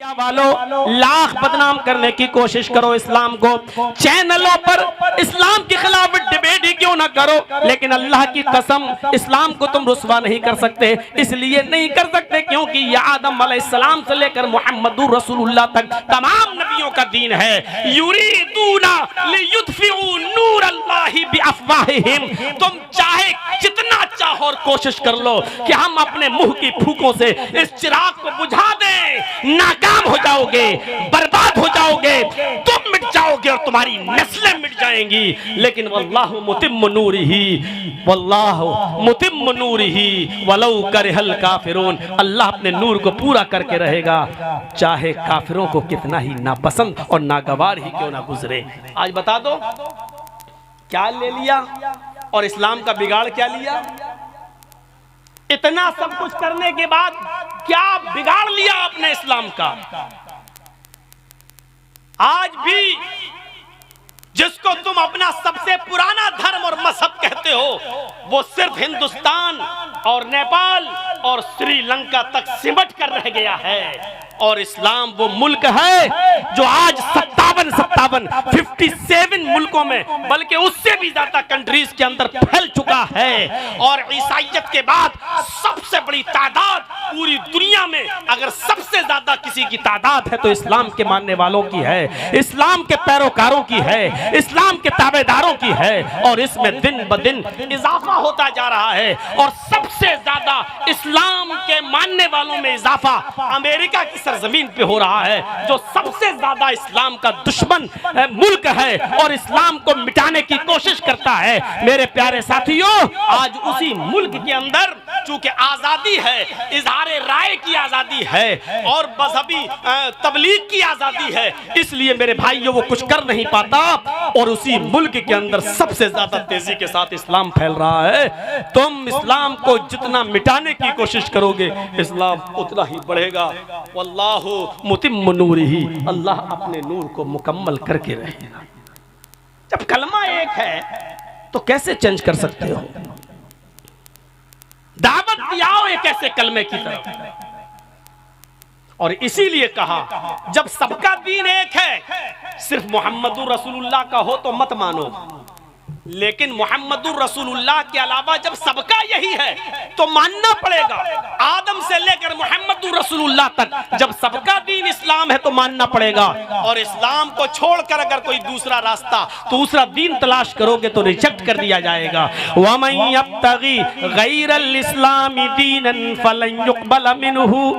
वालों लाख बदनाम करने की कोशिश करो इस्लाम को, चैनलों पर इस्लाम के खिलाफ डिबेट ही क्यों ना करो, लेकिन अल्लाह की कसम इस्लाम को तुम रुस्वा नहीं कर सकते। इसलिए नहीं कर सकते क्योंकि ये आदम अलैहिस्सलाम से लेकर मुहम्मदुर रसूलुल्लाह तक तमाम नबियों का दीन है। युरीदूना लियुत्फिउ नूरल्लाहि बिअफ़वाहिहिम, तुम चाहे जितना चाहो और कोशिश कर लो कि हम अपने मुंह की फूकों से इस चिराग को बुझा दें, नाकाम हो जाओगे, बर्बाद हो जाओगे, तुम मिट जाओगे और तुम्हारी नस्लें मिट जाएंगी। लेकिन वल्लाहु मुतिम्मु नूरिही, वल्लाहु मुतिम्मु नूरिही वलौ करिहल काफिरून, अल्लाह अपने नूर को पूरा करके रहेगा चाहे काफिरों को कितना ही नापसंद और नागवार ही क्यों ना गुजरे। आज बता दो क्या ले लिया और इस्लाम का बिगाड़ क्या लिया? इतना सब कुछ करने के बाद क्या बिगाड़ लिया आपने इस्लाम का? आज भी जिसको तुम अपना सबसे पुराना धर्म और मजहब कहते हो, वो सिर्फ हिंदुस्तान और नेपाल और श्रीलंका तक सिमट कर रह गया है। और इस्लाम वो मुल्क है जो आज 57 मुल्कों में, बल्कि उससे भी ज्यादा कंट्रीज के अंदर फैल चुका है। और ईसाइयत के बाद सबसे बड़ी तादाद पूरी दुनिया में, अगर सबसे ज्यादा किसी की तादाद है तो इस्लाम के मानने वालों की है, इस्लाम के पैरोकारों की है, इस्लाम के ताबेदारों की है। और इसमें दिन ब दिन इजाफा होता जा रहा है। और सबसे ज्यादा इस्लाम के मानने वालों में इजाफा अमेरिका की सरजमीन पे हो रहा है, जो सबसे ज्यादा इस्लाम का दुश्मन मुल्क है और इस्लाम को मिटाने की कोशिश करता है। मेरे प्यारे साथियों, आज उसी मुल्क के अंदर चूंकि आजादी है, इजहारे राय की आजादी है और मजहबी तबलीग की आजादी है, इसलिए मेरे भाइयों वो कुछ कर नहीं पाता। और उसी मुल्क के अंदर सबसे ज्यादा तेजी के साथ इस्लाम फैल रहा है। तुम इस्लाम को जितना मिटाने की कोशिश करोगे, इस्लाम उतना ही बढ़ेगा। वल्लाहु मुतिम्मु नूरिही, अल्लाह अपने नूर को मुकम्मल करके रहेगा। जब कलमा एक है तो कैसे चेंज कर सकते हो? दावत दियाओ एक ऐसे कलमे की तरफ। और इसीलिए कहा जब सबका दीन एक है, सिर्फ मोहम्मदुर रसूलुल्लाह का हो तो मत मानो, लेकिन मोहम्मदुर रसूलुल्लाह के अलावा जब सबका यही है तो मानना पड़ेगा। आदम से लेकर मोहम्मदुर रसूलुल्लाह तक जब सबका दीन इस्लाम है तो मानना पड़ेगा। और इस्लाम को छोड़कर अगर कोई दूसरा रास्ता, दूसरा दीन तलाश करोगे तो रिजेक्ट कर दिया जाएगा। वमन यब्तगी गैरल इस्लामी दीनन फलन युक़बल मिन्हु,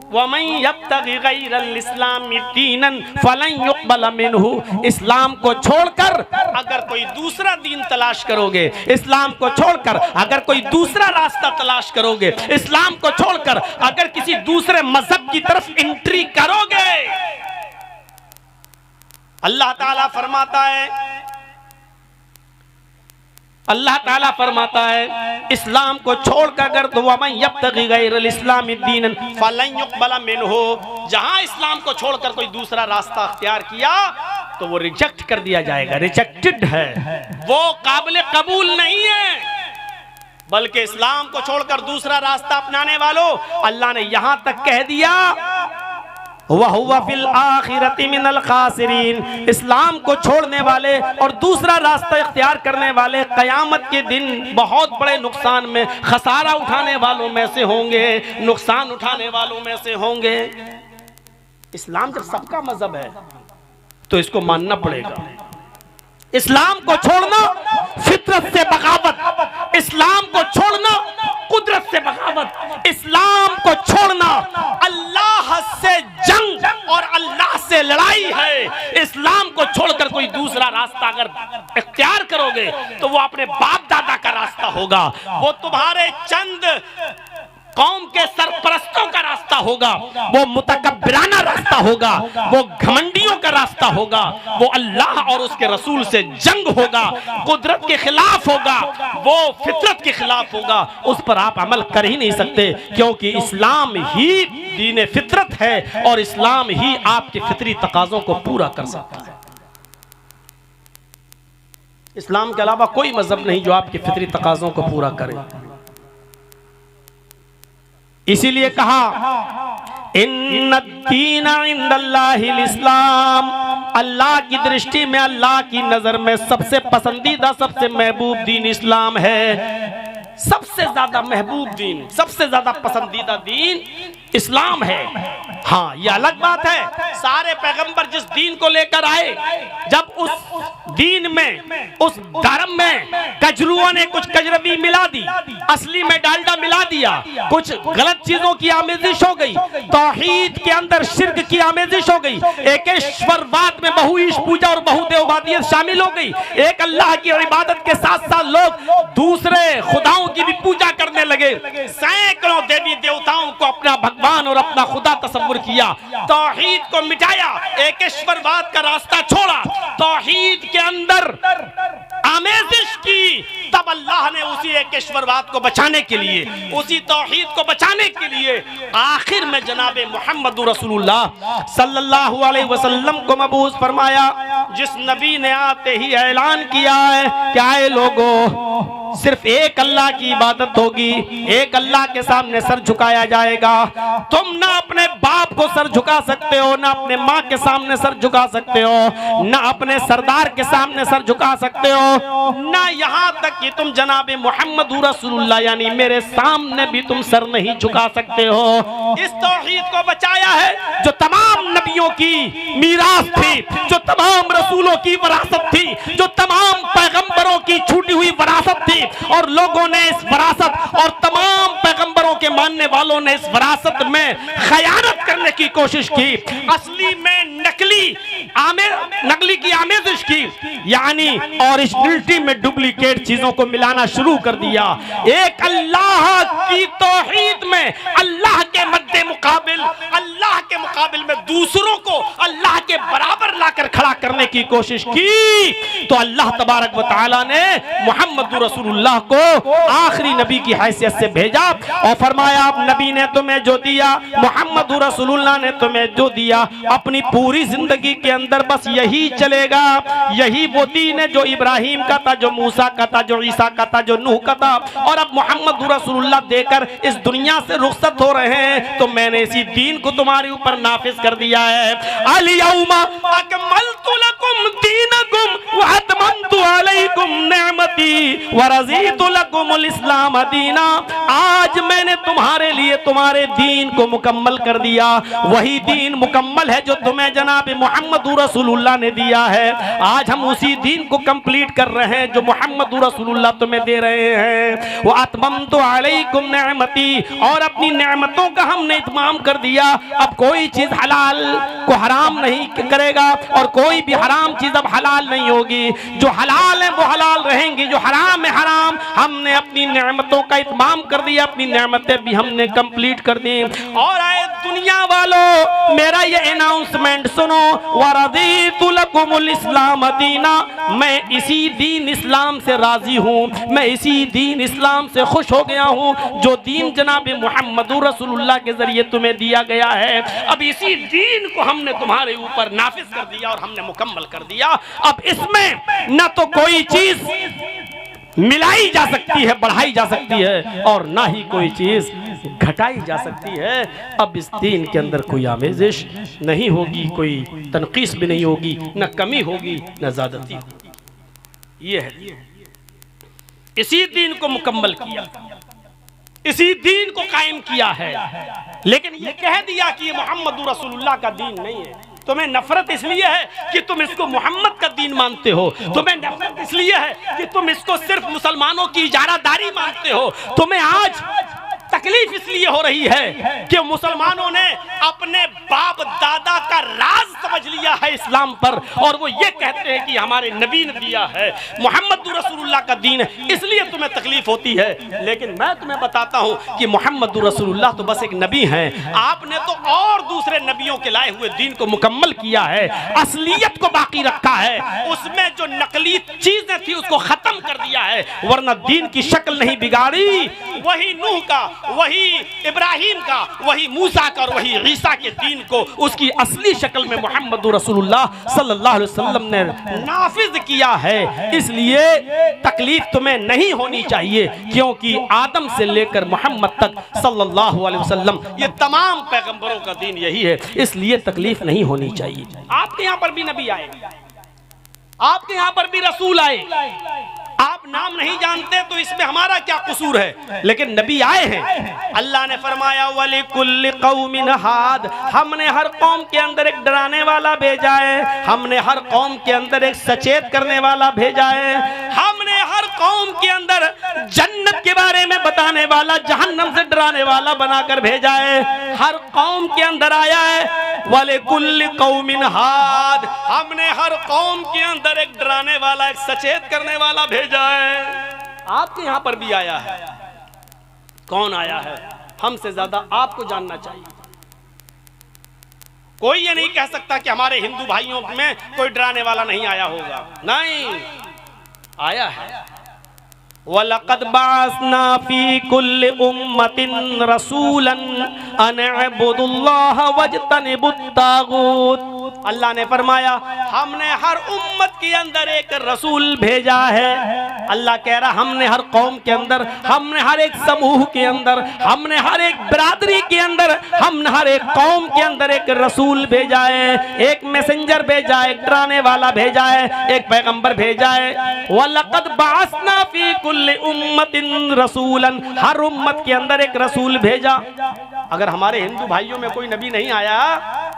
वमन यब्तगी गैरल इस्लामी दीनन फलन युक़बल मिन्हु, इस्लाम को छोड़कर अगर कोई दूसरा दीन तलाश करोगे, इस्लाम को छोड़कर अगर कोई दूसरा रास्ता तलाश करोगे, इस्लाम को छोड़कर अगर किसी दूसरे मजहब की तरफ एंट्री करोगे, अल्लाह ताला फरमाता है इस्लाम को छोड़कर अगर तो वमन यब्तगी गैरल इस्लामी दीनन फलन युक़बल मिन्हु, जहां इस्लाम को छोड़कर कोई दूसरा रास्ता अख्तियार किया तो वो रिजेक्ट कर दिया जाएगा, रिजेक्टेड है, वो काबिल कबूल नहीं है। बल्कि इस्लाम को छोड़कर दूसरा रास्ता अपनाने वालों, अल्लाह ने यहां तक कह दिया वहुवा फिल आखिरति मिनल खासिरीन, इस्लाम को छोड़ने वाले और दूसरा रास्ता इख्तियार करने वाले क़यामत के दिन बहुत बड़े नुकसान में, खसारा उठाने वालों में से होंगे, नुकसान उठाने वालों में से होंगे। इस्लाम जब सबका मजहब है तो इसको मानना पड़ेगा। इस्लाम को छोड़ना फितरत से बगावत, इस्लाम को छोड़ना कुदरत से बगावत, इस्लाम को छोड़ना अल्लाह से जंग और अल्लाह से लड़ाई है। इस्लाम को छोड़कर कोई दूसरा रास्ता अगर इख्तियार करोगे तो वो अपने बाप दादा का रास्ता होगा, वो तुम्हारे चंद कौम के सरपरस्तों का रास्ता होगा, वो मुतकब्बिराना रास्ता होगा, वो घमंडियों का रास्ता होगा, वो अल्लाह और उसके रसूल से जंग होगा, कुदरत के खिलाफ होगा, वो फितरत के खिलाफ होगा। उस पर आप अमल कर ही नहीं सकते क्योंकि इस्लाम ही दीन फितरत है और इस्लाम ही आपके फितरी तकाज़ों को पूरा कर सकता है। इस्लाम के अलावा कोई मजहब नहीं जो आपके फितरी तकाज़ों को पूरा करे। इसीलिए कहा इन्नद्दीन इंदल्लाहिल इस्लाम, अल्लाह की दृष्टि में, अल्लाह की नजर में सबसे पसंदीदा, सबसे महबूब दीन इस्लाम है। सबसे ज्यादा महबूब दीन, सबसे ज्यादा पसंदीदा दीन इस्लाम है। हाँ, ये अलग बात है, सारे पैगंबर जिस दीन को लेकर आए, जब उस दीन में, उस धर्म में कजरुओं ने कुछ कजरवी मिला दी, असली में डालडा मिला दिया, कुछ गलत चीजों की आमेजिश हो गई, तौहीद के अंदर शिर्क की आमेजिश हो गई, एकेश्वरवाद में बहुईश पूजा और बहुदेववादियत शामिल हो गई, एक अल्लाह की इबादत के साथ साथ लोग दूसरे खुदाओं की भी पूजा करने लगे, सैकड़ों देवी देवताओं को अपना भगवान और अपना खुदा तस्वुर किया, तौहीद को मिटाया, एकेश्वरवाद का रास्ता छोड़ा, तौहीद के अंदर आमेजिश की, तब अल्लाह ने उसी एकेश्वरवाद को बचाने के लिए, उसी तौहीद को बचाने के लिए आखिर में जनाबे मोहम्मद रसूलुल्लाह सल्लल्लाहु अलैहि वसल्लम को मबूस फरमाया, जिस नबी ने आते ही ऐलान किया है क्या है लोगों, सिर्फ एक अल्लाह की इबादत होगी, एक अल्लाह के सामने सर झुकाया जाएगा। तुम ना अपने बाप को सर झुका सकते हो, ना अपने माँ के सामने सर झुका सकते हो, ना अपने सरदार के सामने सर झुका सकते हो, ना यहाँ तक कि तुम जनाबे मोहम्मद रसूलुल्लाह यानी मेरे सामने भी तुम सर नहीं झुका सकते हो। इस तौहीद को बचाया है जो तमाम नबियों की मीरास थी, जो तमाम रसूलों की विरासत थी, जो तमाम पैगंबरों की छूटी हुई विरासत थी, और लोगों ने इस विरासत और तमाम पैगंबरों के मानने वालों ने इस विरासत में खयानत करने की कोशिश की, असली में नकली की आमेजिश की, यानी ओरिजिनलिटी में डुप्लीकेट चीजों को मिलाना शुरू कर दिया। एक अल्लाह की तौहीद में अल्लाह के मद्दे मुकाबिल, अल्लाह के मुकाबिल में दूसरों को अल्लाह के बराबर लाकर खड़ा करने की कोशिश की, तो अल्लाह तबारक व तआला ने मोहम्मद रसूलुल्लाह को आखिरी नबी की हैसियत से भेजा और फरमाया, आप नबी ने तुम्हें जो दिया, मोहम्मद रसूलुल्लाह ने तुम्हें जो दिया, अपनी पूरी जिंदगी के अंदर बस यही चलेगा, यही वो दीन है जो इब्राहिम का था, जो मूसा का था, जो ईसा का था, जो नूह का था, और अब मोहम्मद रसूलुल्लाह देकर इस दुनिया से रुखसत हो रहे हैं, तो मैंने इसी दीन को तुम्हारे ऊपर नाफिज कर दिया है। अल-यौमा अकमलतु लकुम दीनकुम व अतममतु अलैकुम निअमती व रज़ीतु लकुमुल इस्लाम दीना, आज मैंने तुम्हारे लिए तुम्हारे दीन को मुकम्मल कर दिया, वही दीन मुकम्मल है जो तुम्हें जनाब मोहम्मद रसूलुल्लाह ने दिया है। आज हम उसी दीन को कंप्लीट कर रहे हैं जो मोहम्मद रसूलुल्लाह तुम्हें दे रहे हैं। वो अतममतु अलैकुम निअमती, और अपनी नेमतों का हमने इत्माम कर दिया। अब कोई चीज हलाल को हराम नहीं करेगा और कोई भी हराम चीज अब हलाल नहीं होगी। जो हलाल है वो हलाल रहेंगी, जो हराम है हराम। हमने अपनी नेमतों का इत्माम कर दिया, अपनी नेमतें भी हमने कंप्लीट कर दी। और आए दुनिया वालों, मेरा ये अनाउंसमेंट सुनो, वरदीतु लकुमुल इस्लाम दीना, मैं इसी दीन इस्लाम से राजी हूँ, मैं इसी दीन इस्लाम से खुश हो गया हूँ जो दीन जनाब मोहम्मद रसूलुल्लाह के जरिए तुम्हें दिया गया है। अब इसी दीन को हमने तुम्हारे ऊपर नाफिज कर दिया और हमने मुकम्मल कर दिया। अब इसमें न तो कोई चीज मिलाई जा सकती है, बढ़ाई जा सकती है, और ना ही कोई चीज घटाई जा सकती है। अब इस दीन के अंदर कोई आमेजिश नहीं होगी, कोई तनकीस भी नहीं होगी, न कमी होगी न ज्यादती होगी। ये है, इसी दीन को मुकम्मल किया, इसी दीन को कायम किया है। लेकिन ये कह दिया कि ये मोहम्मद रसूलुल्लाह का दीन नहीं है। तुम्हें नफरत इसलिए है कि तुम इसको मोहम्मद का दीन मानते हो, तुम्हें नफरत इसलिए है कि तुम इसको सिर्फ मुसलमानों की इजारादारी मानते हो। तुम्हें आज तकलीफ इसलिए हो रही है कि मुसलमानों ने अपने बाप दादा का राज समझ लिया है इस्लाम पर, और वो ये कहते हैं कि हमारे नबी ने दिया है, मोहम्मद रसूलुल्लाह का दीन है, इसलिए तुम्हें तकलीफ होती है। लेकिन मैं तुम्हें बताता हूँ कि मोहम्मद रसूलुल्लाह तो बस एक नबी हैं, आपने तो और दूसरे नबियों के लाए हुए दीन को मुकम्मल किया है, असलियत को बाकी रखा है, उसमें जो नकली चीजें थी उसको खत्म कर दिया है, वरना दीन की शक्ल नहीं बिगाड़ी, वही नूह का, वही इब्राहिम का, वही मूसा का और वही ईसा के दीन को उसकी असली शक्ल में मोहम्मद रसूलुल्लाह सल्लल्लाहु अलैहि वसल्लम ने नाफिज किया है। इसलिए तकलीफ तुम्हें नहीं होनी चाहिए, क्योंकि आदम से लेकर मोहम्मद तक सल्लल्लाहु अलैहि वसल्लम ये तमाम पैगंबरों का दीन यही है, इसलिए तकलीफ नहीं होनी चाहिए। आपके यहाँ पर भी नबी आए, आपके यहाँ पर भी रसूल आए, आप नाम नहीं जानते तो इसमें हमारा क्या कसूर है, लेकिन नबी आए हैं। अल्लाह ने फरमाया वली कुल्ली कौमिन हाद, हमने हर कौम के अंदर एक डराने वाला भेजा है, हमने हर कौम के अंदर एक सचेत करने वाला भेजा है, हमने हर कौम के अंदर जन्नत के बारे में बताने वाला, जहन्नम से डराने वाला बनाकर भेजा है। हर कौम के अंदर आया है वली कुल्ली कौमिन हाद, हमने हर कौम के अंदर एक डराने वाला, एक सचेत करने वाला भेजा है। आपके यहां पर भी आया है। कौन आया है? हमसे ज्यादा आपको जानना चाहिए। कोई ये नहीं कह सकता कि हमारे हिंदू भाइयों में कोई डराने वाला नहीं आया होगा, नहीं, आया है। वलक़द बअसना फी कुल्लि उम्मतिन रसूलन अन अअबुदुल्लाह वज्तनिबुत तागूत। अल्लाह ने फरमाया हमने हर उम्मत के अंदर एक रसूल भेजा है। अल्लाह कह रहा हमने हर कौम के अंदर, हमने हर एक समूह के अंदर, हमने हर एक बिरादरी के अंदर, हमने हर एक कौम के अंदर एक रसूल भेजा है, एक मैसेंजर भेजा है, एक डराने वाला भेजा है, एक पैगंबर भेजा है। वलक़द बअसना फी कुल्लि उम्मतिन रसूलन, हर उम्मत के अंदर एक रसूल भेजा। अगर हमारे हिंदू भाइयों में कोई नबी नहीं आया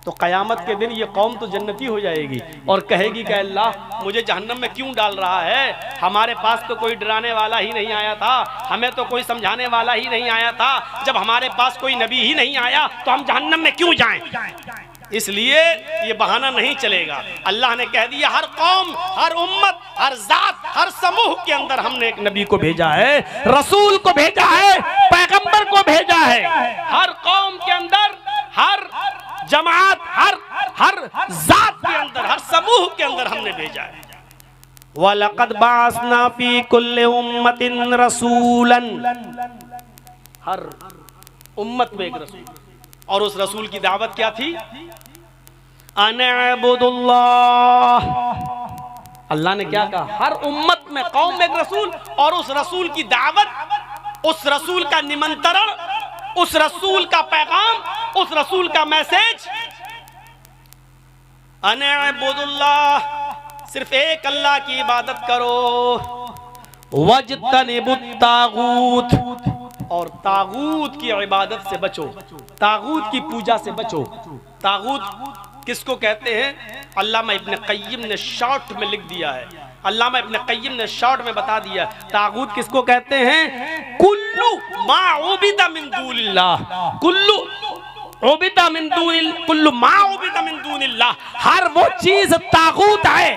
तो कयामत के दिन ये कौम तो जन्नती हो जाएगी और कहेगी कि अल्लाह मुझे जहन्नम में क्यों डाल रहा है, हमारे पास तो कोई डराने वाला ही नहीं आया था, हमें तो कोई समझाने वाला ही नहीं आया था, जब हमारे पास कोई नबी ही नहीं आया तो हम जहन्नम में क्यों जाएं। इसलिए ये बहाना नहीं चलेगा। अल्लाह ने कह दिया हर कौम, हर उम्मत, हर जात, हर समूह के अंदर हमने एक नबी को भेजा है, रसूल को भेजा है, पैगंबर को भेजा है। हर कौम के अंदर, हर जमात, हर जात के अंदर, हर समूह के अंदर हमने भेजा है। वलक़द बअसना फी कुल्लि उम्मतिन रसूलन, हर उम्मत में एक रसूल, और उस रसूल की दावत क्या थी? अनअबुदुल्लाह। अल्लाह ने क्या कहा? हर उम्मत में, कौम में एक रसूल, और उस रसूल की दावत, उस रसूल का निमंत्रण, उस रसूल का पैगाम, उस रसूल का मैसेज, अनअबुदुल्लाह, सिर्फ एक अल्लाह की इबादत करो, वज्तनिबुत तागूत, और तागूत की इबादत से बचो, तागूत की पूजा से बचो। तागूत किसको कहते हैं? अल्लामा इब्न क़य्यिम ने शॉर्ट में लिख दिया है, अल्लामा इब्न क़य्यिम ने शॉर्ट में बता दिया तागूत किसको कहते हैं? कुल्लु मा उबिदा मिन दूनिल्लाह, कुल्लु उबिदा मिन दूनिल, कुल्लु मा उबिदा मिन दूनिल्लाह, हर वो चीज तागूत है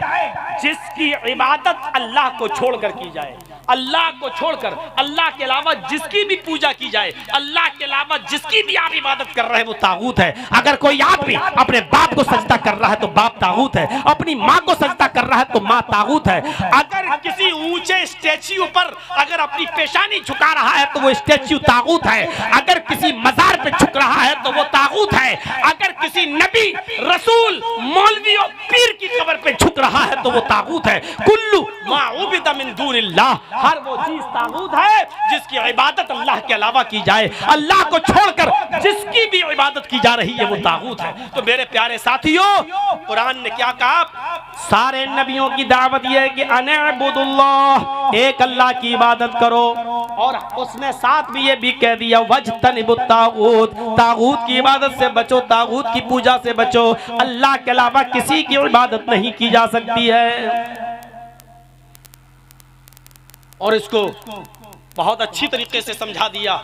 जिसकी इबादत अल्लाह को छोड़कर की जाए, अल्लाह को छोड़कर, अल्लाह के अलावा जिसकी भी पूजा की जाए, अल्लाह के अलावा जिसकी भी आप इबादत कर रहे हैं वो तागूत है। अगर कोई आदमी अपने बाप को सजदा कर रहा है तो बाप तागूत है, अपनी माँ को सजदा कर रहा है तो माँ तागूत है। अगर किसी ऊंचे स्टैच्यू पर अगर अपनी पेशानी झुका रहा है तो वो स्टैच्यू तागूत है, अगर किसी मजार पे झुक रहा है तो वो तागूत है, अगर किसी नबी, रसूल, मौलवी और पीर की कब्र पे झुक रहा है तो वो तागूत है। कुल्लु मा उबिदा मिन दूनिल्लाह, हर वो चीज तागूत है जिसकी इबादत अल्लाह के अलावा की जाए, अल्लाह को छोड़कर जिसकी भी इबादत की जा रही है वो तागूत है। तो मेरे प्यारे साथियों, कुरान ने क्या कहा? सारे नबियों की दावत यह है कि अनअबुदुल्लाह, एक अल्लाह की इबादत करो, और उसने साथ में ये भी कह दिया वज्तनिबुत तागूत, तागूत की इबादत से बचो, तागूत की पूजा से बचो, अल्लाह के अलावा किसी की इबादत नहीं की जा सकती है। और इसको बहुत अच्छी तरीके से समझा दिया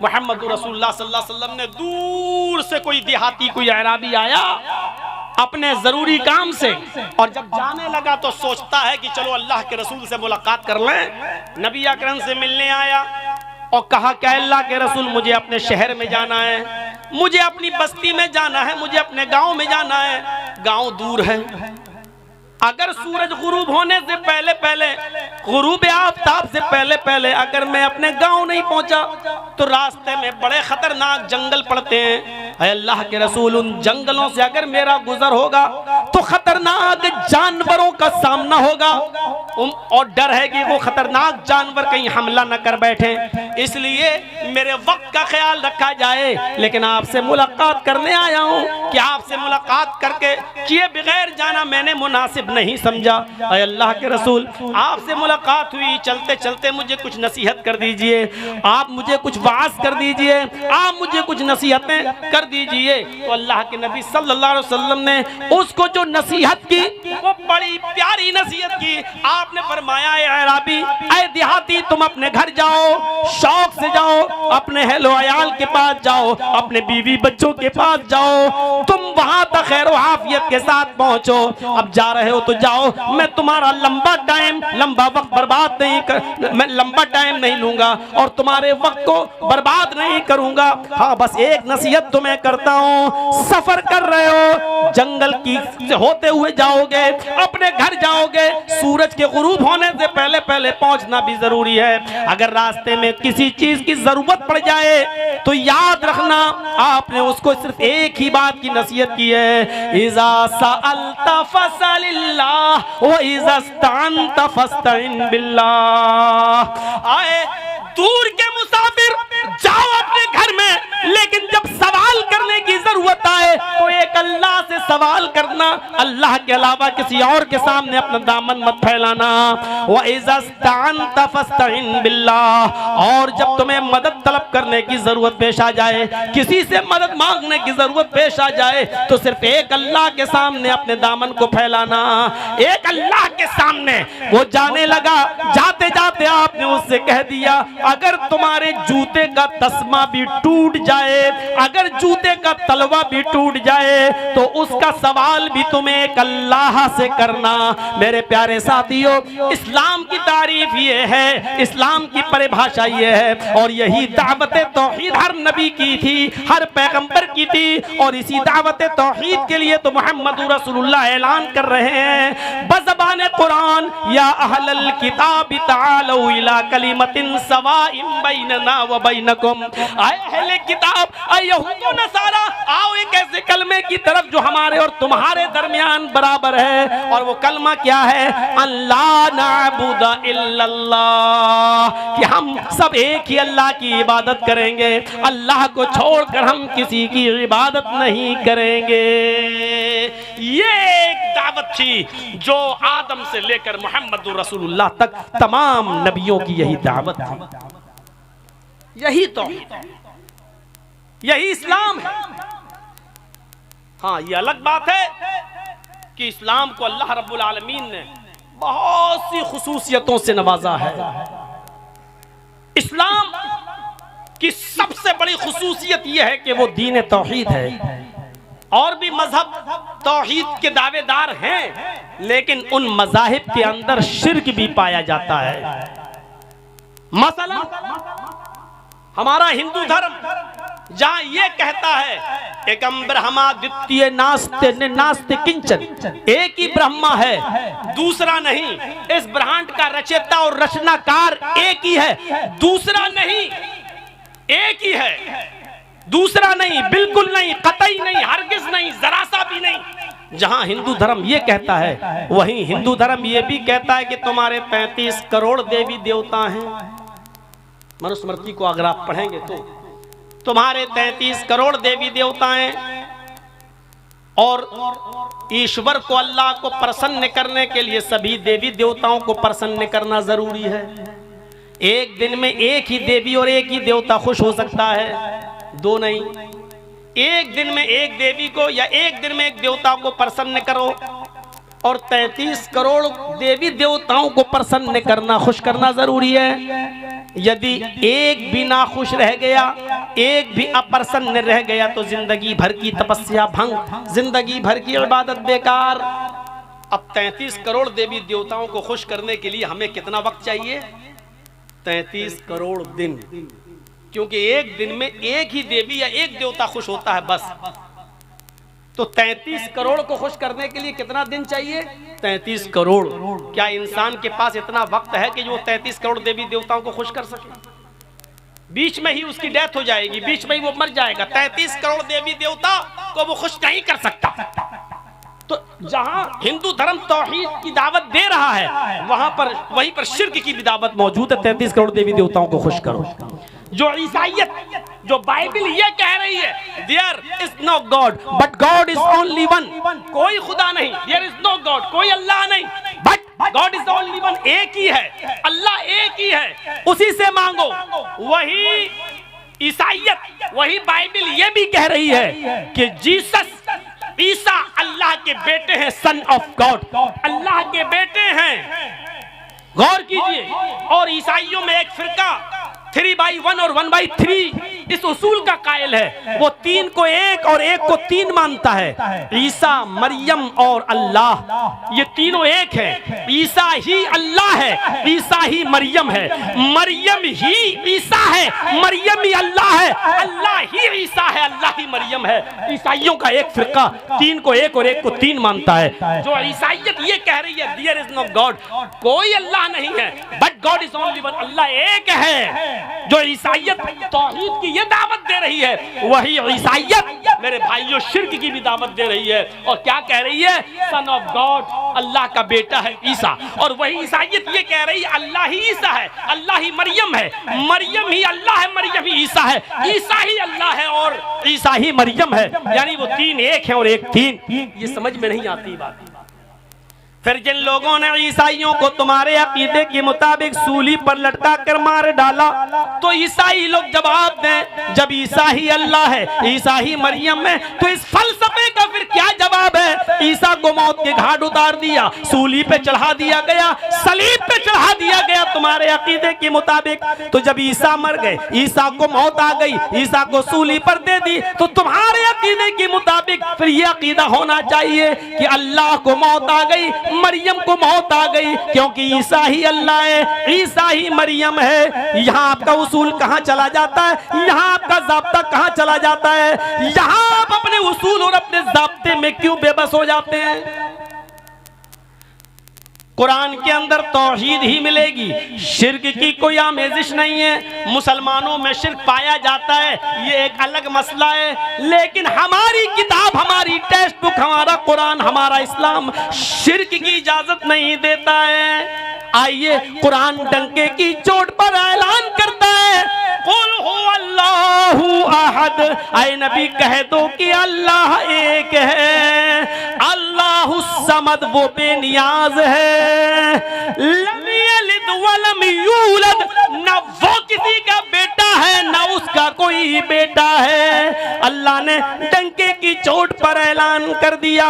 मोहम्मद रसूलुल्लाह सल्लल्लाहु अलैहि वसल्लम ने। दूर से कोई देहाती, कोई अराबी आया अपने जरूरी काम से, और जब जाने लगा तो सोचता है कि चलो अल्लाह के रसूल से मुलाकात कर लें। नबी अकरम से मिलने आया और कहा कि अल्लाह के रसूल मुझे अपने शहर में जाना है, मुझे अपनी बस्ती में जाना है, मुझे अपने गांव में जाना है, गांव दूर है। अगर सूरज गुरूब होने से पहले पहले, गुरूब आफताब से पहले पहले अगर मैं अपने गांव नहीं पहुंचा तो रास्ते में बड़े खतरनाक जंगल पड़ते हैं। अल्लाह के रसूल, उन जंगलों से अगर मेरा गुजर होगा तो खतरनाक जानवरों का सामना होगा और डर है कि वो खतरनाक जानवर कहीं हमला न कर बैठे, इसलिए मेरे वक्त का ख्याल रखा जाए। लेकिन आपसे मुलाकात करने आया हूँ कि आपसे मुलाकात करके किए बगैर जाना मैंने मुनासिब नहीं समझा। अल्लाह के रसूल, आपसे मुलाकात हुई, चलते चलते मुझे कुछ नसीहत कर दीजिए, आप मुझे कुछ वाज कर दीजिए, आप मुझे कुछ नसीहतें कर दीजिए। तो अल्लाह के नबी सल्लल्लाहु अलैहि वसल्लम ने उसको जो नसीहत की वो बड़ी प्यारी नसीहत की। आपने फरमाया, ए अराबी, ए देहाती, तुम अपने घर जाओ, शौक से जाओ, अपने हेलो अयाल के पास जाओ, अपने बीवी बच्चों के पास जाओ, तुम वहां तक खैर आफियत के साथ पहुंचो। अब जा रहे हो तो जाओ, मैं तुम्हारा लंबा वक्त बर्बाद नहीं कर, मैं लंबा टाइम नहीं लूंगा और तुम्हारे वक्त को बर्बाद नहीं करूंगा। हाँ, बस एक नसीहत तुम्हें करता हूँ, सफर कर रहे हो, जंगल की होते हुए जाओगे, अपने घर जाओगे, सूरज के गुरूब होने से पहले पहले पहुंचना भी जरूरी है। अगर रास्ते में किसी चीज की जरूरत पड़ जाए तो याद रखना, आपने उसको सिर्फ एक ही बात की नसीहत की है, इज़ा सअल्ता फसलिल्लाह व इज़ा इस्तअनता फस्तइन बिल्लाह। आए दूर के मुसाफिर, जाओ अपने घर में, लेकिन जब सवाल करने की जरूरत आए तो एक अल्लाह से सवाल करना, अल्लाह के अलावा किसी और के सामने अपना दामन मत फैलाना। व इज़ा इस्तअनता फस्तइन बिल्लाह, और जब तुम्हें मदद तलब करने की जरूरत पेश आ जाए, किसी से मदद मांगने की जरूरत पेश आ जाए तो सिर्फ एक अल्लाह के सामने अपने दामन को फैलाना। एक अल्लाह के सामने वो जाने लगा, जाते जाते आपने उससे कह दिया, अगर तुम्हारे जूते का तस्मा भी टूट जाए, अगर जूते का तलवा भी टूट जाए तो उसका सवाल भी तुम्हें एक अल्लाह से करना। मेरे प्यारे साथियों, इस्लाम की तारीफ ये है, इस्लाम की परिभाषा ये है, और यही दावत तौहीद हर नबी की थी, हर पैगंबर की थी, और इसी दावत तौहीद के लिए तो मोहम्मद रसूलुल्लाह ऐलान कर रहे हैं बज़बान कुरान, या अहलल किताब तालू इला कलिमतिन सवाइम बैनना व बैनकुम। आए अहले किताब, आए यहूद व नसारा, आओ एक ऐसे कलमे की तरफ जो हमारे और तुम्हारे दरमियान बराबर है, और वो कलमा क्या है, अल्लाह नाबुदा इल्लल्लाह, कि हम सब एक ही अल्लाह की इबादत करेंगे, अल्लाह को छोड़कर हम किसी की इबादत नहीं करेंगे। ये एक दावत थी जो आदम से लेकर मोहम्मद रसूलुल्लाह तक तमाम नबियों की यही दावत थी, यही तो यही इस्लाम है। हाँ, ये अलग बात है कि इस्लाम को अल्लाह रब्बुल आलमीन ने बहुत सी खुसूसियतों से नवाजा है। इस्लाम की सबसे बड़ी खुसूसियत यह है कि वो दीन तौहीद है। और भी मजहब तौहीद के दावेदार हैं, लेकिन उन मजाहिब के अंदर शिर्क भी पाया जाता है। मसलन हमारा हिंदू धर्म जहां ये कहता है एकम ब्रह्मा द्वितीय नास्ते नास्ते किंचन, एक ही ब्रह्मा है, दूसरा नहीं, इस ब्रह्मांड का रचयिता और रचनाकार एक ही है, दूसरा नहीं, एक ही है, दूसरा नहीं, बिल्कुल नहीं, कतई नहीं, हरगिज नहीं, जरा सा भी नहीं। जहां हिंदू धर्म ये कहता है, वहीं हिंदू धर्म ये भी कहता है कि तुम्हारे 35 करोड़ देवी देवता हैं। मनुस्मृति को अगर आप पढ़ेंगे तो तुम्हारे 33 करोड़ देवी देवता हैं, और ईश्वर को, अल्लाह को प्रसन्न करने के लिए सभी देवी देवताओं को प्रसन्न करना जरूरी है। एक दिन में एक ही देवी और एक ही देवता खुश हो सकता है, दो नहीं। एक दिन में एक देवी को या एक दिन में एक देवता को प्रसन्न करो, और 33 करोड़ देवी देवताओं को प्रसन्न करना, खुश करना जरूरी है। यदि एक भी ना खुश रह गया, एक भी अप्रसन्न रह गया तो जिंदगी भर की तपस्या भंग, जिंदगी भर की इबादत बेकार। अब 33 करोड़ देवी देवताओं को खुश करने के लिए हमें कितना वक्त चाहिए? 33 करोड़ दिन, क्योंकि एक दिन में एक ही देवी या एक देवता खुश होता है बस। तो 33 करोड़ को खुश करने के लिए कितना दिन चाहिए? 33 करोड़। क्या इंसान के पास इतना वक्त है कि जो 33 करोड़ देवी देवताओं को खुश कर सके? बीच में ही उसकी डेथ हो जाएगी, बीच में ही वो मर जाएगा। 33 करोड़ देवी देवता को वो खुश नहीं कर सकता। तो जहां हिंदू धर्म तौहीद की दावत दे रहा है, वहां पर वहीं पर शिर्क की भी दावत मौजूद है। 33 करोड़ देवी देवताओं को खुश करो। जो ईसाईयत, जो बाइबल ये कह रही है there is no god but God is only one, कोई खुदा नहीं, देयर इज नो गॉड, कोई अल्लाह नहीं, but God is only one, एक ही है, अल्लाह एक ही है, उसी से मांगो। वही ईसाईयत, वही बाइबल ये भी कह रही है कि जीसस, ईसा अल्लाह के बेटे हैं, सन ऑफ गॉड, अल्लाह के बेटे हैं। गौर कीजिए। और ईसाइयों में एक फिरका 3/1 और 1/3 इस उसूल का कायल है। वो 3 को 1 और 1 को 3 मानता है। ईसा, मरियम और अल्लाह, ये तीनों एक है। ईसा ही अल्लाह है, ईसा ही मरियम है, मरियम ही ईसा है, मरियम ही अल्लाह है, अल्लाह ही ईसा है, अल्लाह ही मरियम है। ईसाइयों का एक फिरका 3 को 1 और 1 को 3 मानता है। जो ईसाइयत ये कह रही है देयर इज नो गॉड, कोई अल्लाह नहीं है, but God is only one, Allah एक है। जो ईसाईयत तौहीद की ये दावत दे रही है, वही ईसाईयत मेरे भाइयों शिर्क की भी दावत दे रही है। और क्या कह रही है? सन ऑफ गॉड, अल्लाह का बेटा है ईसा। और वही ईसाईयत ये कह रही है अल्लाह ही ईसा है, अल्लाह ही मरियम है, मरियम ही अल्लाह है, मरियम ही ईसा है, ईसा ही अल्लाह है और ईसा ही मरियम है। यानी वो 3 1 है और 1 3। ये समझ में नहीं आती बात। फिर जिन लोगों ने ईसाइयों को तुम्हारे अकीदे के मुताबिक सूली पर लटका कर मार डाला, तो ईसाई लोग जवाब दें, जब ईसा ही अल्लाह है, ईसा ही मरियम है, तो इस फलसफे का फिर क्या जवाब है? ईसा को मौत के घाट उतार दिया, सूली पे चढ़ा दिया गया, सलीब पे चढ़ा दिया गया तुम्हारे अकीदे के मुताबिक। तो जब ईसा मर गए, ईसा को मौत आ गई, ईसा को सूली पर दे दी, तो तुम्हारे अकीदे के मुताबिक फिर यह अकीदा होना चाहिए कि अल्लाह को मौत आ गई, मरियम को मौत आ गई, क्योंकि ईसा ही अल्लाह है, ईसा ही मरियम है। यहाँ आपका उसूल कहाँ चला जाता है? यहाँ आपका ज़ाब्ता कहाँ चला जाता है? यहाँ आप अपने उसूल और अपने ज़ाब्ते में क्यों बेबस हो जाते हैं? कुरान के अंदर तौहीद ही मिलेगी, शिर्क की कोई आमेजिश नहीं है। मुसलमानों में शिर्क पाया जाता है, ये एक अलग मसला है, लेकिन हमारी किताब, हमारी टेक्स्ट बुक, हमारा कुरान, हमारा इस्लाम शिर्क की इजाजत नहीं देता है। आइए, कुरान डंके की चोट पर ऐलान करता है, कुल हुवल्लाहु अहद, ऐ नबी कह दो कि अल्लाह एक है, अल्लाहु समद, वो बेनियाज है, लम यलिद वलम यूलद, न वो किसी का बेटा है न उसका कोई बेटा है। अल्लाह ने डंके की चोट पर ऐलान कर दिया,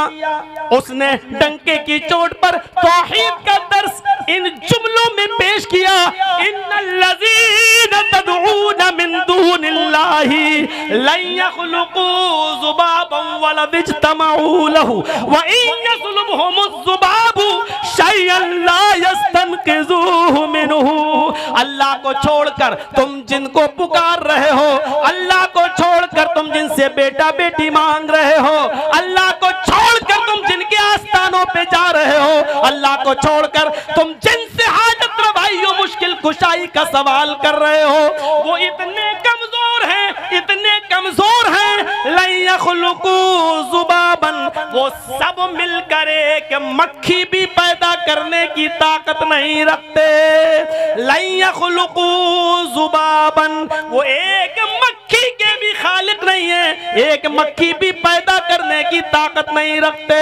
उसने डंके की चोट पर तौहीद का दर्स इन जुमलों में पेश किया, इन्नल्लज़ीना तदऊना मिन दूनिल्लाहि लन यख़्लुक़ू ज़ुबाबन वला इज्तमऊ लहू व इन यसलुबहुमुज़ ज़ुबाबु शयअन ला यस्तनक़िज़ूहु मिनहु। अल्लाह को छोड़कर तुम जिनको पुकार रहे हो, अल्लाह को छोड़कर तुम जिनसे बेटा बेटी मांग रहे हो, अल्लाह को छोड़कर तुम जिनके आस्थानों पे जा रहे हो, अल्लाह को छोड़कर तुम जिनसे हाजत रवाइयों मुश्किल कुशाई का सवाल कर रहे हो, वो इतने कमजोर हैं, इतने कमजोर हैं, लन यख़्लुक़ू ज़ुबाबन, वो सब मिलकर एक मक्खी भी पैदा करने की ताकत नहीं रखते। लन यख़्लुक़ू ज़ुबाबन, वो एक मक्खी के भी खालिक नहीं है, एक मक्खी भी पैदा करने की ताकत नहीं रखते।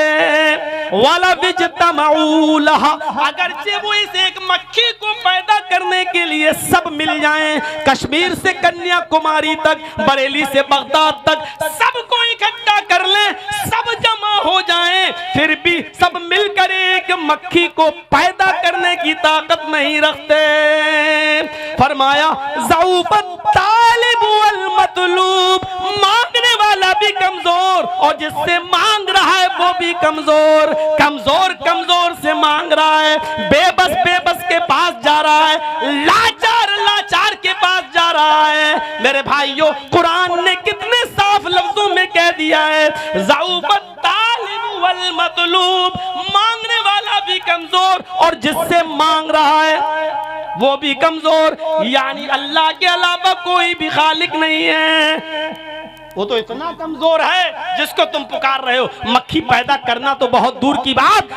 वाला इज्तमऊ लहा, अगरचे वो इस एक मक्खी को पैदा करने के लिए सब मिल जाएं, कश्मीर से कन्याकुमारी तक, बरेली से बगदाद तक, सबको इकट्ठा कर लें, सब जमा हो जाएं, फिर भी सब मिलकर एक मक्खी को पैदा करने की ताकत नहीं रखते। फरमाया ज़ऊफ़त तालिब वल मतलूब, मांगने वाला भी कमजोर और जिससे मांग रहा है वो भी कमजोर, कमजोर कमजोर से मांग रहा है, बेबस बेबस के पास जा रहा है, लाचार लाचार के पास जा रहा है। मेरे भाइयों, कुरान ने कितने साफ लफ्जों में कह दिया है, ज़ऊफ़त तालिब वल मतलूब, मांगने वाला भी कमजोर और जिससे मांग रहा है वो भी कमजोर, यानी अल्लाह के अलावा कोई भी खालिक नहीं है। वो तो इतना कमजोर है जिसको तुम पुकार रहे हो। मक्खी पैदा करना तो बहुत दूर की बात,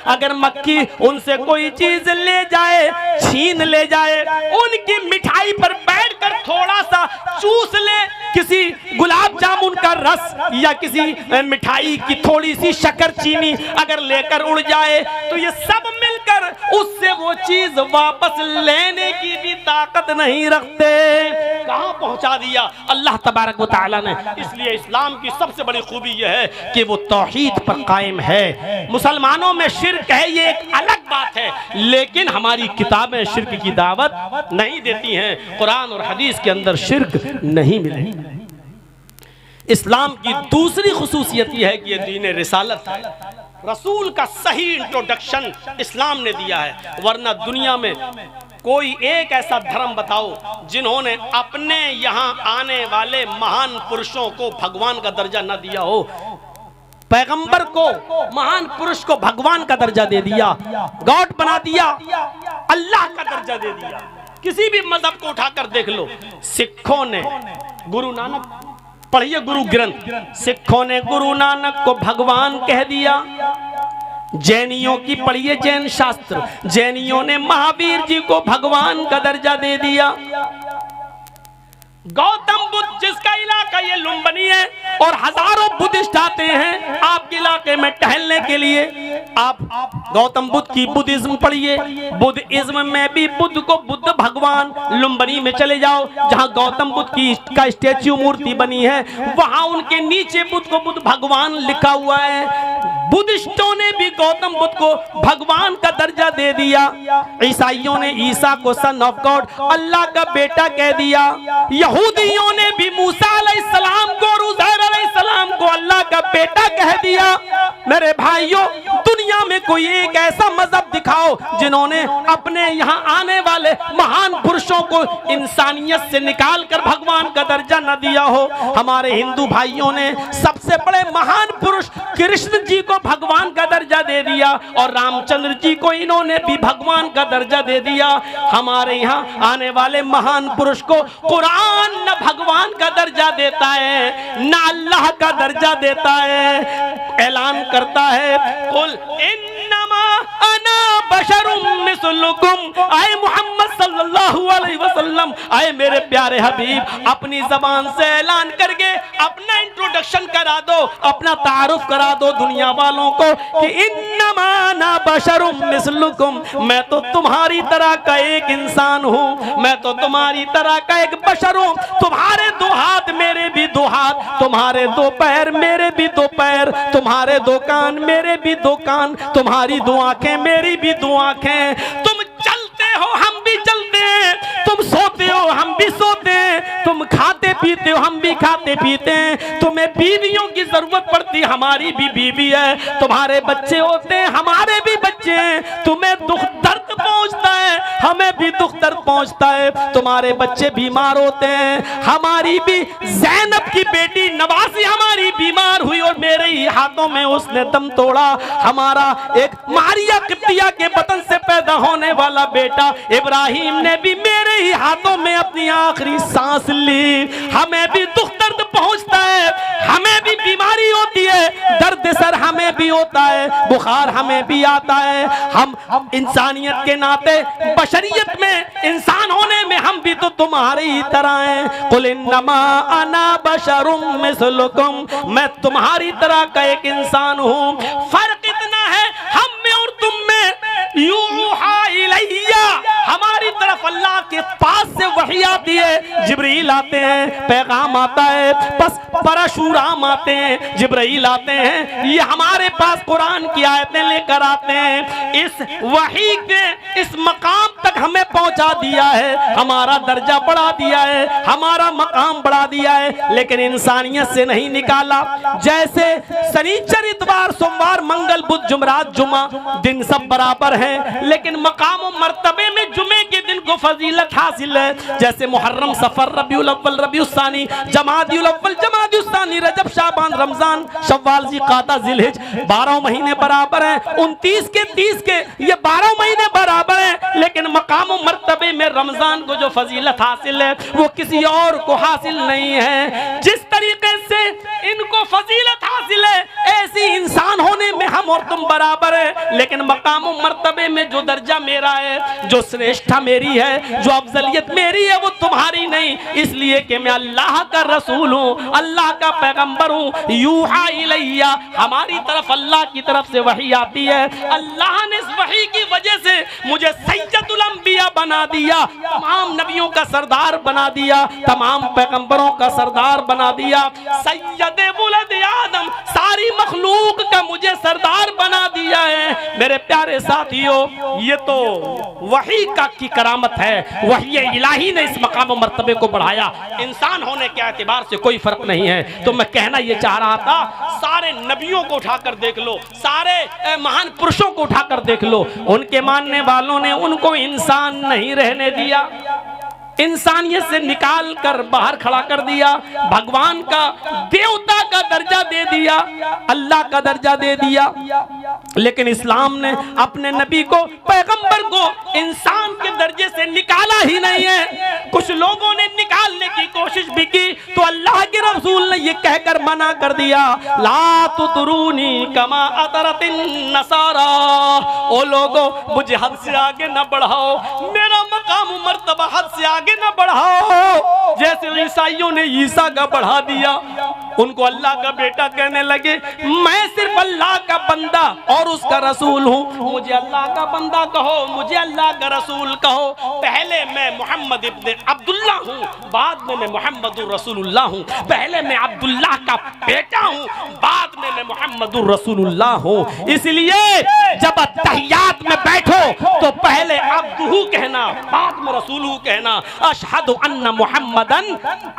अगर मक्खी उनसे कोई चीज ले जाए, छीन ले जाए, उनकी मिठाई पर बैठकर थोड़ा सा चूस ले, किसी गुलाब जामुन का रस या किसी मिठाई की थोड़ी सी शक्कर चीनी अगर लेकर उड़ जाए तो ये सब मिलकर उससे वो चीज वापस लेने की भी ताकत नहीं रखते। कहां पहुंचा दिया अल्लाह तबारक व तआला ने। इसलिए इस्लाम की सबसे बड़ी खूबी यह है कि वो तौहीद पर कायम है। मुसलमानों में शिर्क है ये एक अलग बात है, लेकिन हमारी किताबें शिर्क की दावत नहीं देती हैं। कुरान और हदीस के अंदर शिर्क नहीं मिलेगी। इस्लाम की दूसरी खुसूसियत यह है कि यह दीन रिसालत है। रसूल का सही इंट्रोडक्शन इस्लाम ने दिया है, वरना दुनिया में कोई एक ऐसा धर्म बताओ जिन्होंने अपने यहाँ आने वाले महान पुरुषों को भगवान का दर्जा न दिया हो। पैगंबर को, महान पुरुष को भगवान का दर्जा दे दिया, गॉड बना दिया, अल्लाह का दर्जा दे दिया। किसी भी मजहब को उठाकर देख लो, सिखों ने गुरु नानक, पढ़िए गुरु ग्रंथ, सिखों ने गुरु नानक को भगवान कह दिया। जैनियों की पढ़िए जैन शास्त्र, जैनियों ने महावीर जी को भगवान का दर्जा दे दिया। गौतम बुद्ध, जिसका इलाका ये लुम्बिनी है और हजारों बुद्धिस्ट आते हैं आपके इलाके में टहलने के लिए, आप गौतम बुद्ध की बुद्धिज्म पढ़िए। बुद्धिज्म में भी बुद्ध को बुद्ध भगवान, लुम्बिनी में चले जाओ जहां गौतम बुद्ध की का स्टेच्यू मूर्ति बनी है, वहां उनके नीचे बुद्ध को बुद्ध भगवान लिखा हुआ है। बुद्धिस्टों ने भी गौतम बुद्ध को भगवान का दर्जा दे दिया। ईसाइयों ने ईसा को सन ऑफ गॉड, अल्लाह का बेटा कह दिया। यहूदियों ने भी मूसा अलैहिस्सलाम को और उज़ैर अलैहिस्सलाम को अल्लाह का बेटा कह दिया। मेरे भाइयों, दुनिया में कोई एक ऐसा मजहब दिखाओ जिन्होंने अपने यहाँ आने वाले महान पुरुषों को इंसानियत से निकाल कर भगवान का दर्जा न दिया हो। हमारे हिंदू भाइयों ने सबसे बड़े महान पुरुष कृष्ण जी को भगवान का दर्जा दे दिया और रामचंद्र जी को इन्होंने भी भगवान का दर्जा दे दिया। हमारे यहाँ आने वाले महान पुरुष को कुरान न भगवान का दर्जा देता है न अल्लाह का दर्जा देता है। ऐलान करता है, कुल इन्नमा अना बशरुम मिस्लुकुम, आए मोहम्मद सल्लल्लाहु अलैहि वसल्लम, आए मेरे प्यारे हबीब, अपनी जबान से ऐलान करके अपना इंट्रोडक्शन करा दो, अपना तारुफ करा दो दुनिया वालों को कि इन्नमा अना बशरुम मिस्लुकुम, मैं तो तुम्हारी तरह का एक इंसान हूँ, मैं तो तुम्हारी तरह का एक बशर हूँ। तुम्हारे दो हाथ मेरे भी दो हाथ, तुम्हारे दो पैर मेरे भी दो पैर, तुम्हारे दो कान मेरे भी दो कान, तुम्हारी दो आंखें मेरी भी दो आंखें। तुम चलते हो हम भी चलते हैं, तुम सोते हो हम भी सोते हैं, तुम खाते पीते हो हम भी खाते पीते हैं, तुम्हें बीवियों की जरूरत पड़ती हमारी भी बीवी है, तुम्हारे बच्चे होते हैं हमारे भी बच्चे हैं, तुम्हें दुख दर्द पहुंचता है हमें भी दुख दर्द पहुंचता है, तुम्हारे बच्चे बीमार होते हैं हमारी भी, ज़ैनब की बेटी नवासी हमारी बीमार हुई और मेरे ही हाथों में उसने दम तोड़ा। हमारा एक मारिया किप्तिया के बतन से पैदा होने वाला बेटा इब्राहिम ने भी मेरे ही हाथों में अपनी आखिरी सांस ली। हमें भी दुख दर्द पहुंचता है, हमें भी बीमारी होती है, दर्द सर हमें भी होता है, बुखार हमें भी आता है। हम इंसानियत के नाते, बशरियत में, इंसान होने में हम भी तो तुम्हारी ही तरह हैं। कुल इन्नमा अना बशरुम मिस्लुकुम, मैं तुम्हारी तरह का एक इंसान हूँ। फर्क इतना है हम में और तुम में, यूहा इलैया, हमारी तरफ अल्लाह के पास से वही आती है, जिब्रील आते हैं, पैगाम आता है, बस परशुराम आते हैं, जिब्रील आते हैं, ये हमारे पास कुरान की आयतें लेकर आते हैं। इस वही के इस मकाम तक हमें पहुंचा दिया है, हमारा दर्जा बढ़ा दिया है, हमारा मकाम बढ़ा दिया है, लेकिन इंसानियत से नहीं निकाला। जैसे शनिचर इतवार सोमवार मंगल बुध जुमरात जुमा दिन सब बराबर हैं, लेकिन मकाम और मर्तबे में जुमे के दिन को फजीलत हासिल है। जैसे मुहर्रम, सफर, रबीउल अव्वल, रबीउल सानी, जमादिउल अव्वल, जमादिउल सानी, रजब, शाबान, रमजान, शव्वाल, ज़िलक़ादा, ज़िलहिज 12 महीने बराबर हैं। 29 के 30 के ये 12 महीने बराबर हैं, लेकिन मकाम मर्तबे में रमजान को जो फजीलत हासिल है वो किसी और को हासिल नहीं है। जिस तरीके से इनको फजीलत हासिल है, ऐसी इंसान होने में हम और तुम बराबर है, लेकिन मकाम मर्तबे में जो दर्जा मेरा है, जो श्रेष्ठता मेरी है, जो अफजलियत मेरी है, वो तुम्हारी नहीं। इसलिए कि मैं अल्लाह का रसूल हूँ, अल्लाह का पैगंबर हूँ। यूहा इलैया, हमारी तरफ अल्लाह की तरफ से वही आती है। अल्लाह ने इस वही की वजह से मुझे सैयदुल अंबिया बना दिया, तमाम नबियों का सरदार बना दिया, तमाम पैगंबरों का सरदार बना दिया। सैयदे वुलद आदम, सारी मखलूक का मुझे सरदार बना दिया है। मेरे प्यारे साथियों, ये तो वही का की करामत है, वही इलाही ने इस मकाम मर्तबे को बढ़ाया। इंसान होने के एतबार से कोई फर्क नहीं है। तो मैं कहना ये चाह रहा था, सारे नबियों को उठाकर देख लो, सारे महान पुरुषों को उठाकर देख लो, उनके मानने वालों ने उनको इंसान नहीं रहने दिया, इंसानियत से निकाल कर बाहर खड़ा कर दिया, भगवान का, देवता का दर्जा दे दिया, अल्लाह का दर्जा दे दिया। लेकिन इस्लाम ने अपने नबी को, पैगंबर को इंसान के दर्जे से निकाला ही नहीं है। कुछ लोगों ने निकालने की कोशिश भी की तो अल्लाह के रसूल ने ये कहकर मना कर दिया, ला तुतरूनी कमा अतरतिन नसारा, ओ लोगों मुझे हद से आगे न बढ़ाओ, मेरा मकाम मर्तबा हद से आगे न बढ़ाओ। जैसे ईसाइयों ने ईसा का बढ़ा दिया, उनको अल्लाह का बेटा कहने लगे। मैं सिर्फ अल्लाह का बंदा और उसका रसूल हूँ, मुझे अल्लाह का बंदा कहो, मुझे अल्लाह का रसूल कहो। पहले मैं मोहम्मद इब्न अब्दुल्लाह हूँ, बाद में मैं मोहम्मदुर रसूलुल्लाह हूँ। पहले मैं अब्दुल्लाह का बेटा हूँ, बाद में मैं मोहम्मदुर रसूलुल्लाह हूँ। इसलिए जब तहियात में बैठो तो पहले अब्दुहु कहना, बाद में रसूलुहु कहना। अशहदु अन्ना मुहम्मदन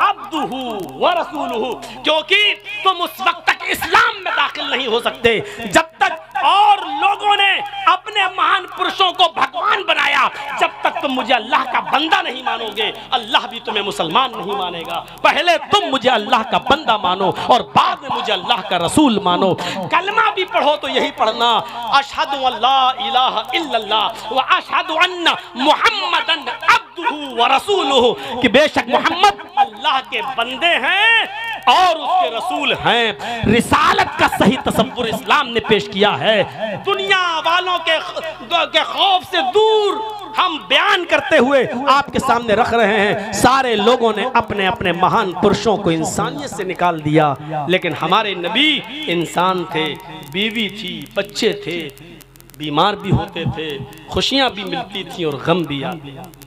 अब्दुहु व रसूलुहु, क्योंकि तुम उस वक्त तक इस्लाम में दाखिल नहीं हो सकते जब तक और लोगों ने अपने महान पुरुषों को भगवान बनाया। जब तक तुम मुझे अल्लाह का बंदा नहीं मानोगे, अल्लाह भी तुम्हें मुसलमान नहीं मानेगा। पहले तुम मुझे अल्लाह का बंदा मानो और बाद में मुझे अल्लाह का रसूल मानो। कलमा भी पढ़ो तो यही पढ़ना, अशहदु अल्ला इलाहा इल्लल्लाह व अशहदु अन्ना मुहम्मदन अब्दुहु व रसूलुहु, कि बेशक मोहम्मद अल्लाह के बंदे हैं और उसके रसूल हैं। रिसालत का सही तसव्वुर इस्लाम ने पेश किया है। दुनिया वालों के खौफ से दूर हम बयान करते हुए आपके सामने रख रहे हैं। सारे लोगों ने अपने अपने महान पुरुषों को इंसानियत से निकाल दिया, लेकिन हमारे नबी इंसान थे, बीवी थी, बच्चे थे, बीमार भी होते थे, खुशियां भी मिलती थी और गम भी आते।